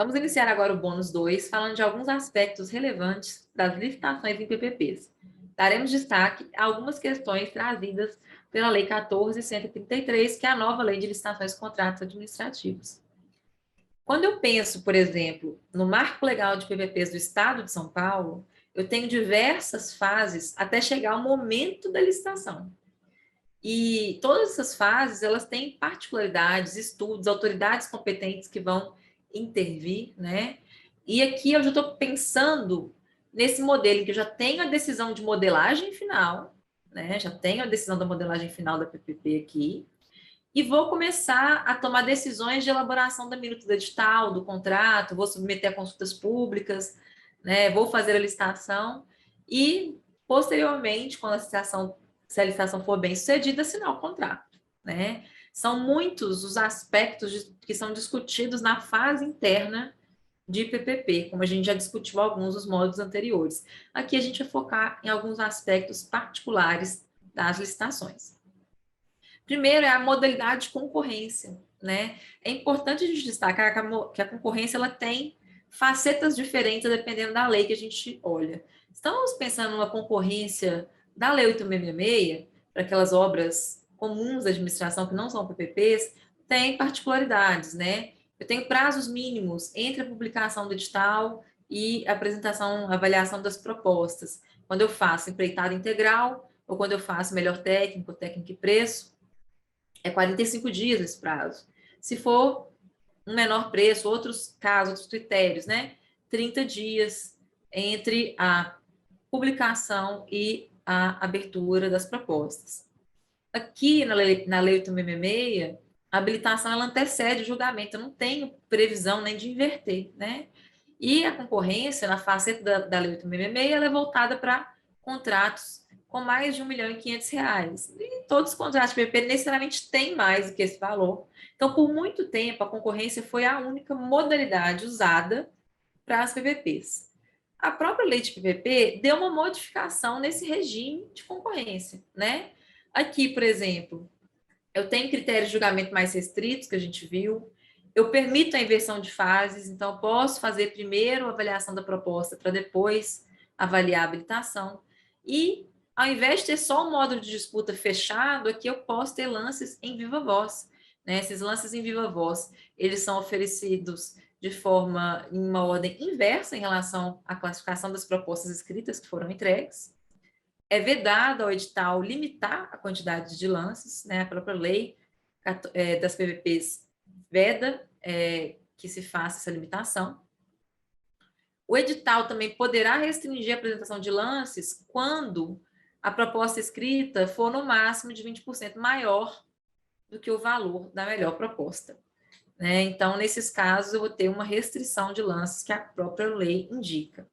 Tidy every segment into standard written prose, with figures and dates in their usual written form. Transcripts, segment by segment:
Vamos iniciar agora o bônus 2, falando de alguns aspectos relevantes das licitações em PPPs. Daremos destaque a algumas questões trazidas pela Lei 14.133, que é a nova Lei de Licitações e Contratos Administrativos. Quando eu penso, por exemplo, no marco legal de PPPs do Estado de São Paulo, eu tenho diversas fases até chegar ao momento da licitação. E todas essas fases, elas têm particularidades, estudos, autoridades competentes que vão intervir, né? E aqui eu já estou pensando nesse modelo em que eu já tenho a decisão de modelagem final, né? Já tenho a decisão da modelagem final da PPP aqui, e vou começar a tomar decisões de elaboração da minuta do edital, do contrato, vou submeter a consultas públicas, né? Vou fazer a licitação e, posteriormente, quando se a licitação for bem sucedida, assinar o contrato, né? São muitos os aspectos que são discutidos na fase interna de PPP, como a gente já discutiu alguns dos módulos anteriores. Aqui a gente vai focar em alguns aspectos particulares das licitações. Primeiro é a modalidade de concorrência, né? É importante a gente destacar que a concorrência ela tem facetas diferentes dependendo da lei que a gente olha. Estamos pensando numa concorrência da Lei 8.666, para aquelas obras comuns da administração que não são PPPs, tem particularidades, né? Eu tenho prazos mínimos entre a publicação do edital e a apresentação, a avaliação das propostas. Quando eu faço empreitada integral ou quando eu faço melhor técnico, técnico e preço, é 45 dias esse prazo. Se for um menor preço, outros casos, outros critérios, né? 30 dias entre a publicação e a abertura das propostas. Aqui na lei 8.666, a habilitação ela antecede o julgamento, eu não tenho previsão nem de inverter, né? E a concorrência, na faceta da lei 8.666, ela é voltada para contratos com mais de R$ 1.500.000. E todos os contratos de PPP necessariamente têm mais do que esse valor. Então, por muito tempo, a concorrência foi a única modalidade usada para as PPPs. A própria lei de PPP deu uma modificação nesse regime de concorrência, né? Aqui, por exemplo, eu tenho critérios de julgamento mais restritos, que a gente viu. Eu permito a inversão de fases, então eu posso fazer primeiro a avaliação da proposta para depois avaliar a habilitação. E, ao invés de ter só um módulo de disputa fechado, aqui eu posso ter lances em viva voz, né? Esses lances em viva voz, eles são oferecidos de forma, em uma ordem inversa em relação à classificação das propostas escritas que foram entregues. É vedado ao edital limitar a quantidade de lances, né? A própria lei das PPPs veda que se faça essa limitação. O edital também poderá restringir a apresentação de lances quando a proposta escrita for no máximo de 20% maior do que o valor da melhor proposta, né? Então, nesses casos, eu vou ter uma restrição de lances que a própria lei indica.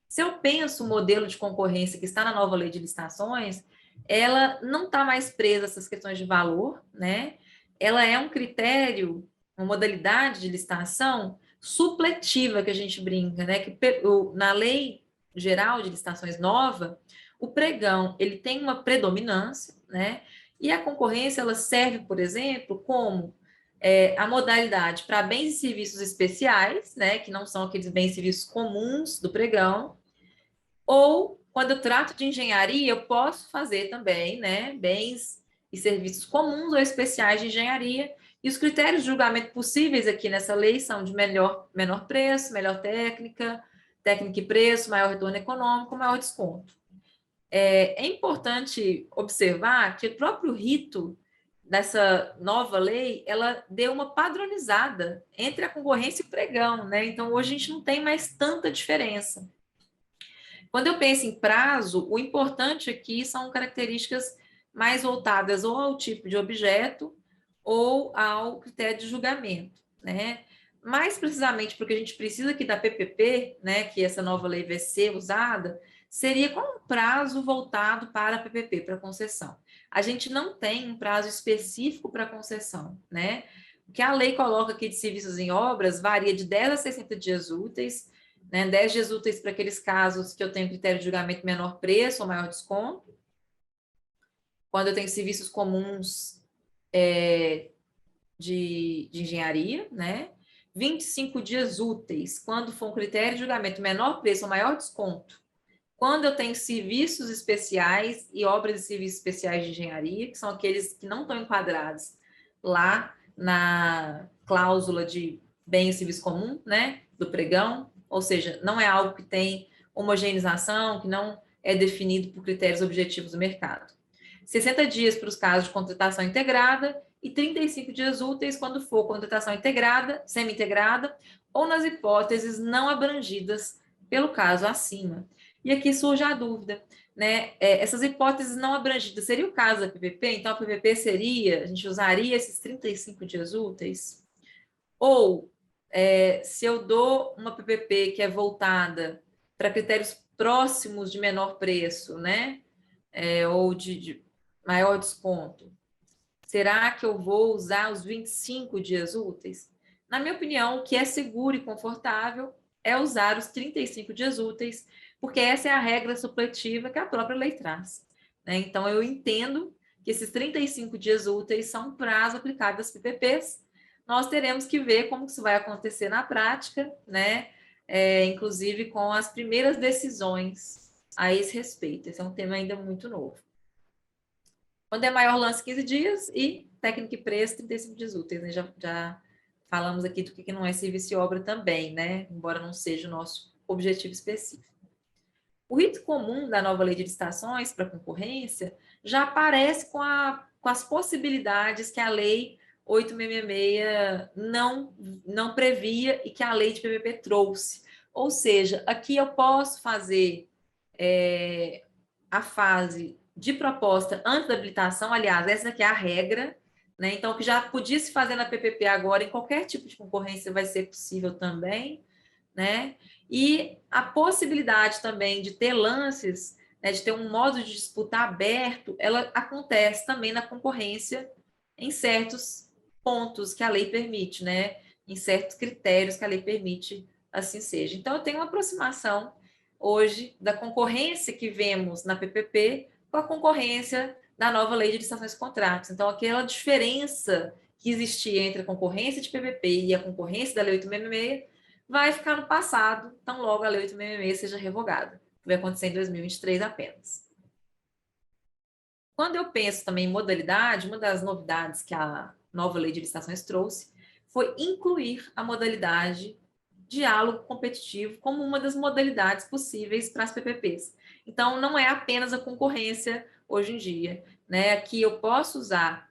Se eu penso o modelo de concorrência que está na nova lei de licitações, ela não está mais presa a essas questões de valor, né? Ela é um critério, uma modalidade de licitação supletiva que a gente brinca, né? Que na lei geral de licitações nova, o pregão ele tem uma predominância, né? E a concorrência ela serve, por exemplo, como a modalidade para bens e serviços especiais, né? Que não são aqueles bens e serviços comuns do pregão. Ou, quando eu trato de engenharia, eu posso fazer também, né, bens e serviços comuns ou especiais de engenharia. E os critérios de julgamento possíveis aqui nessa lei são de menor preço, melhor técnica, técnica e preço, maior retorno econômico, maior desconto. É importante observar que o próprio rito dessa nova lei, ela deu uma padronizada entre a concorrência e o pregão, né? Então, hoje a gente não tem mais tanta diferença. Quando eu penso em prazo, o importante aqui são características mais voltadas ou ao tipo de objeto ou ao critério de julgamento, né? Mais precisamente porque a gente precisa aqui da PPP, né, que essa nova lei vai ser usada, seria com um prazo voltado para a PPP, para a concessão. A gente não tem um prazo específico para a concessão, né? O que a lei coloca aqui de serviços em obras varia de 10 a 60 dias úteis, né? 10 dias úteis para aqueles casos que eu tenho critério de julgamento menor preço ou maior desconto. Quando eu tenho serviços comuns de engenharia, né? 25 dias úteis, quando for um critério de julgamento menor preço ou maior desconto, quando eu tenho serviços especiais e obras e serviços especiais de engenharia, que são aqueles que não estão enquadrados lá na cláusula de bem e serviço comum, né, do pregão, ou seja, não é algo que tem homogeneização, que não é definido por critérios objetivos do mercado. 60 dias para os casos de contratação integrada e 35 dias úteis quando for contratação integrada, semi-integrada ou nas hipóteses não abrangidas pelo caso acima. E aqui surge a dúvida, né? Essas hipóteses não abrangidas, seria o caso da PPP? Então, a PPP seria, a gente usaria esses 35 dias úteis? Ou, se eu dou uma PPP que é voltada para critérios próximos de menor preço, né? Ou de maior desconto, será que eu vou usar os 25 dias úteis? Na minha opinião, o que é seguro e confortável é usar os 35 dias úteis, porque essa é a regra supletiva que a própria lei traz, né? Então, eu entendo que esses 35 dias úteis são um prazo aplicado às PPPs. Nós teremos que ver como isso vai acontecer na prática, né? Inclusive com as primeiras decisões a esse respeito. Esse é um tema ainda muito novo. Quando é maior lance, 15 dias e técnica e preço, 35 dias úteis, né? Já falamos aqui do que não é serviço e obra também, né? Embora não seja o nosso objetivo específico. O rito comum da nova lei de licitações para concorrência já aparece com as possibilidades que a lei 8.666 não previa e que a lei de PPP trouxe. Ou seja, aqui eu posso fazer a fase de proposta antes da habilitação, aliás, essa aqui é a regra, né? Então, o que já podia se fazer na PPP agora, em qualquer tipo de concorrência, vai ser possível também, né? E a possibilidade também de ter lances, né, de ter um modo de disputa aberto, ela acontece também na concorrência em certos pontos que a lei permite, né? Em certos critérios que a lei permite assim seja. Então, eu tenho uma aproximação hoje da concorrência que vemos na PPP com a concorrência da nova lei de licitações e contratos. Então, aquela diferença que existia entre a concorrência de PPP e a concorrência da lei 8.666 vai ficar no passado, tão logo a lei 8.666 seja revogada. Vai acontecer em 2023 apenas. Quando eu penso também em modalidade, uma das novidades que a nova lei de licitações trouxe foi incluir a modalidade diálogo competitivo como uma das modalidades possíveis para as PPPs. Então, não é apenas a concorrência hoje em dia, né? Aqui eu posso usar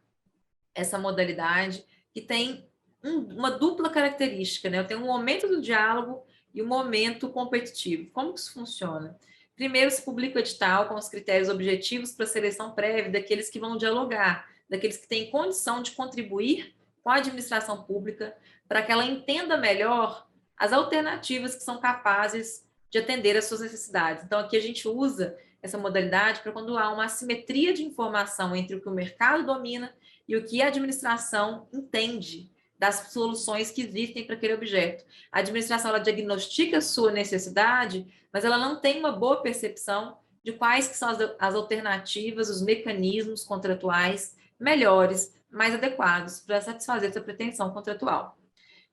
essa modalidade que tem uma dupla característica, né? Eu tenho um momento do diálogo e um momento competitivo. Como que isso funciona? Primeiro, se publica o edital com os critérios objetivos para a seleção prévia daqueles que vão dialogar, daqueles que têm condição de contribuir com a administração pública para que ela entenda melhor as alternativas que são capazes de atender às suas necessidades. Então, aqui a gente usa essa modalidade para quando há uma assimetria de informação entre o que o mercado domina e o que a administração entende das soluções que existem para aquele objeto. A administração ela diagnostica a sua necessidade, mas ela não tem uma boa percepção de quais que são as alternativas, os mecanismos contratuais melhores, mais adequados para satisfazer essa pretensão contratual.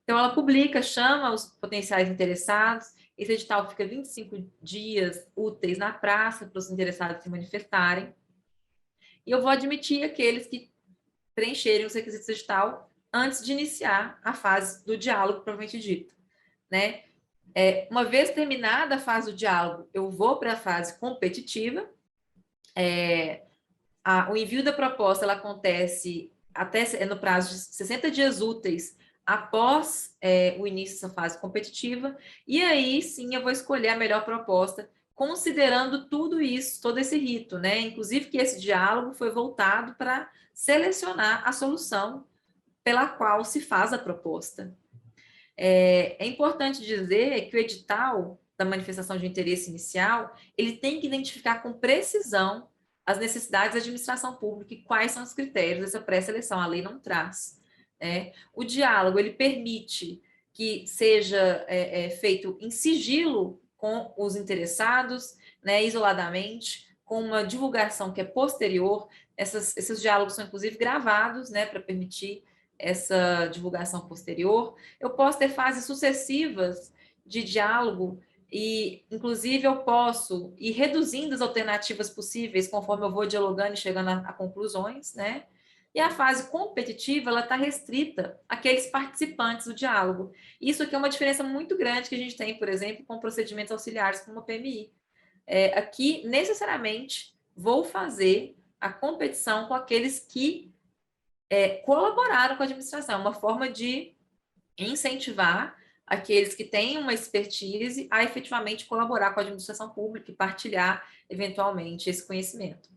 Então, ela publica, chama os potenciais interessados, esse edital fica 25 dias úteis na praça para os interessados se manifestarem, e eu vou admitir aqueles que preencherem os requisitos do edital antes de iniciar a fase do diálogo propriamente dito, né? Uma vez terminada a fase do diálogo, eu vou para a fase competitiva. O envio da proposta ela acontece até no prazo de 60 dias úteis após o início dessa fase competitiva, e aí sim eu vou escolher a melhor proposta, considerando tudo isso, todo esse rito, né? Inclusive que esse diálogo foi voltado para selecionar a solução pela qual se faz a proposta. É importante dizer que o edital da manifestação de interesse inicial, ele tem que identificar com precisão as necessidades da administração pública e quais são os critérios dessa pré-seleção. A lei não traz. O diálogo, ele permite que seja feito em sigilo com os interessados, né, isoladamente, com uma divulgação que é posterior. Esses diálogos são, inclusive, gravados, né, para permitir essa divulgação posterior, eu posso ter fases sucessivas de diálogo e, inclusive, eu posso ir reduzindo as alternativas possíveis conforme eu vou dialogando e chegando a conclusões, né? E a fase competitiva, ela está restrita àqueles participantes do diálogo. Isso aqui é uma diferença muito grande que a gente tem, por exemplo, com procedimentos auxiliares como a PMI. Aqui, necessariamente, vou fazer a competição com aqueles que colaboraram com a administração, uma forma de incentivar aqueles que têm uma expertise a efetivamente colaborar com a administração pública e partilhar, eventualmente, esse conhecimento.